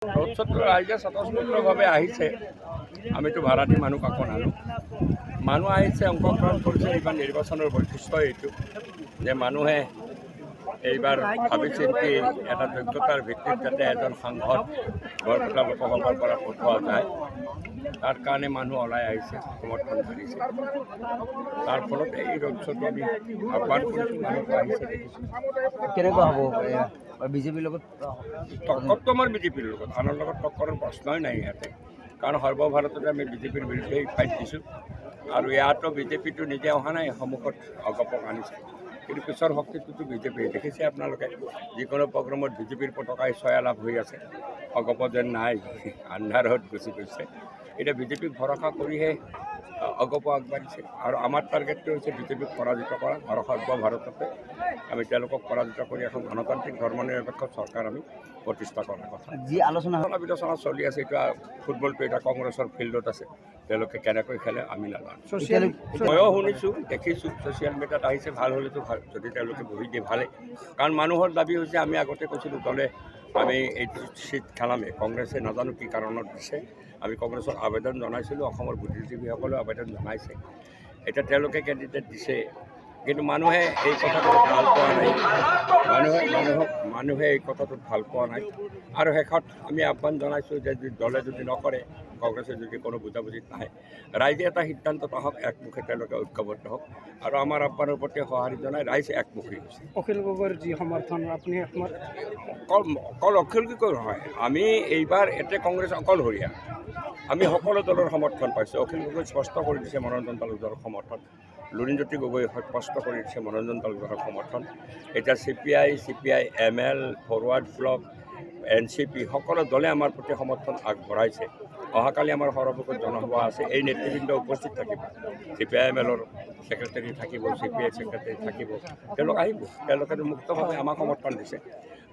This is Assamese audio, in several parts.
ৰ'দত ৰাইজে স্বতঃস্ফূৰ্তভাৱে আহিছে। আমিতো ভাড়াতি মানুহ কাকো নানো। মানুহ আহিছে, অংশগ্ৰহণ কৰিছে। এইবাৰ নিৰ্বাচনৰ বৈশিষ্ট্য এইটো যে মানুহে এইবাৰ ভাবি চিন্তি এটা যোগ্যতাৰ ভিত্তিত যাতে এজন সাংসদ বৰপেটা লোকসভাৰ পৰা পঠোৱা যায়, তাৰ কাৰণে মানুহ ওলাই আহিছে, সমৰ্থন কৰিছে। তাৰ ফলত এই ৰ'দটো আমি আহ্বান কৰিছোঁ, মানুহটো আহিছে দেখিছোঁ। কেনেকুৱা হ'ব বিজেপিৰ লগত? টক্কৰটো আমাৰ বিজেপিৰ লগত, আনৰ লগত টক্কৰৰ প্ৰশ্নই নাই ইয়াতে। কাৰণ সৰ্বভাৰততে আমি বিজেপিৰ বিৰুদ্ধে ফাইট দিছোঁ আৰু ইয়াতো বিজেপিটো নিজে অহা নাই, সন্মুখত অগপক আনিছে। কিন্তু পিছৰ শক্তিটোতো বিজেপি দেখিছে আপোনালোকে। যিকোনো প্ৰগ্ৰামত বিজেপিৰ পতাকাই ছয়া লাভ হৈ আছে, অগপ যেন নাই, আন্ধাৰত গুচি গৈছে। এতিয়া বিজেপিক ভৰসা কৰিহে অগপ আগবাঢ়িছে আৰু আমাৰ টাৰ্গেটটো হৈছে বিজেপিক পৰাজিত কৰা আৰু সৰ্বভাৰততে আমি তেওঁলোকক পৰাজিত কৰি এখন গণতান্ত্ৰিক ধৰ্মনিৰপেক্ষ চৰকাৰ আমি প্ৰতিষ্ঠা কৰাৰ কথা। যি আলোচনা বিলোচনা চলি আছে, এতিয়া ফুটবলটো এতিয়া কংগ্ৰেছৰ ফিল্ডত আছে, তেওঁলোকে কেনেকৈ খেলে আমি নাজানো। ময়ো শুনিছোঁ, দেখিছোঁ, ছ'চিয়েল মিডিয়াত আহিছে। ভাল হ'লেতো ভাল, যদি তেওঁলোকে বহি দিয়ে ভালেই। কাৰণ মানুহৰ দাবী হৈছে, আমি আগতে কৈছিলোঁ দলে আমি এইটো চিট খেলামেই, কংগ্ৰেছে নাজানো কি কাৰণত দিছে। আমি কংগ্ৰেছক আবেদন জনাইছিলোঁ, অসমৰ বুদ্ধিজীৱীসকলেও আবেদন জনাইছে। এতিয়া তেওঁলোকে কেণ্ডিডেট দিছে, কিন্তু মানুহে এই কথাটো ভাল পোৱা নাই। মানুহে এই কথাটোত ভাল পোৱা নাই আৰু শেষত আমি আহ্বান জনাইছোঁ যে দলে যদি নকৰে, কংগ্ৰেছে যদি কোনো বুজাবুজিত নাহে, ৰাইজে এটা সিদ্ধান্তত আহক, একমুখে তেওঁলোকে ঐক্যবদ্ধ হওক আৰু আমাৰ আহ্বানৰ প্ৰতি সঁহাৰি জনাই ৰাইজ একমুখী হৈছে। অখিল গগৈৰ যি সমৰ্থন, আপুনি অকল অখিল গগৈ নহয়, আমি এইবাৰ এতে কংগ্ৰেছ অকলশৰীয়া। আমি সকলো দলৰ সমৰ্থন পাইছোঁ। অখিল গগৈ স্পষ্ট কৰি দিছে মনোৰঞ্জন তালুকদাৰৰ সমৰ্থন, লুৰিণজ্যোতি গগৈ স্পষ্ট কৰি দিছে মনোৰঞ্জন তালুকদাৰৰ সমৰ্থন। এতিয়া CPI, ML, forward block, NCP সকলো দলে আমাৰ প্ৰতি সমৰ্থন আগবঢ়াইছে। অহাকালি আমাৰ সৰভোগত জনসভা আছে, এই নেতৃবৃন্দ উপস্থিত থাকিব। CPI-ML-ৰ ছেক্ৰেটাৰী থাকিব, CPI ছেক্ৰেটাৰী থাকিব, তেওঁলোক আহিব। তেওঁলোকে মুক্তভাৱে আমাক সমৰ্থন দিছে।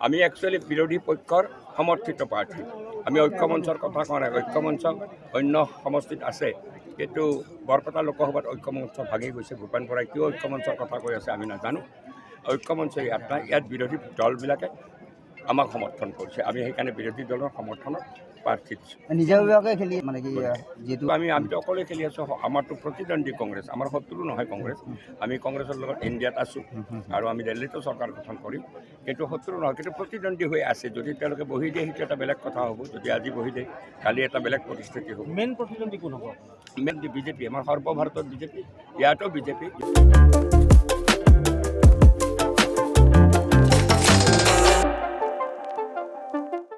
আমি একচুৱেলি বিৰোধী পক্ষৰ সমৰ্থিত প্ৰাৰ্থী। আমি ঐক্যমঞ্চৰ কথা কোৱা নাই, ঐক্যমঞ্চ অন্য সমষ্টিত আছে, কিন্তু বৰপেটা লোকসভাত ঐক্যমঞ্চ ভাঙি গৈছে। ভূপেন বৰাই কিয় ঐক্যমঞ্চৰ কথা কৈ আছে আমি নাজানো। ঐক্যমঞ্চ ইয়াত নাই, ইয়াত বিৰোধী দলবিলাকে আমাক সমৰ্থন কৰিছে। আমি সেইকাৰণে বিৰোধী দলৰ সমৰ্থনত প্ৰাৰ্থী দিছোঁ। নিজাববীয়াকৈ খেলি মানে কি যিহেতু আমিতো অকলে খেলি আছোঁ। আমাৰতো প্ৰতিদ্বন্দ্বী কংগ্ৰেছ, আমাৰ শত্ৰু নহয় কংগ্ৰেছ। আমি কংগ্ৰেছৰ লগত ইণ্ডিয়াত আছোঁ আৰু আমি দিল্লীতো চৰকাৰ গঠন কৰিম, কিন্তু শত্ৰু নহয়, কিন্তু প্ৰতিদ্বন্দ্বী হৈ আছে। যদি তেওঁলোকে বহি দিয়ে সেইটো এটা বেলেগ কথা হ'ব। যদি আজি বহি দিয়ে, কালি এটা বেলেগ পৰিস্থিতি হ'ব। মেইন প্ৰতিদ্বন্দ্বী কোন হ'ব? মেইন বিজেপি, আমাৰ সৰ্বভাৰতত বিজেপি, ইয়াতো বিজেপি।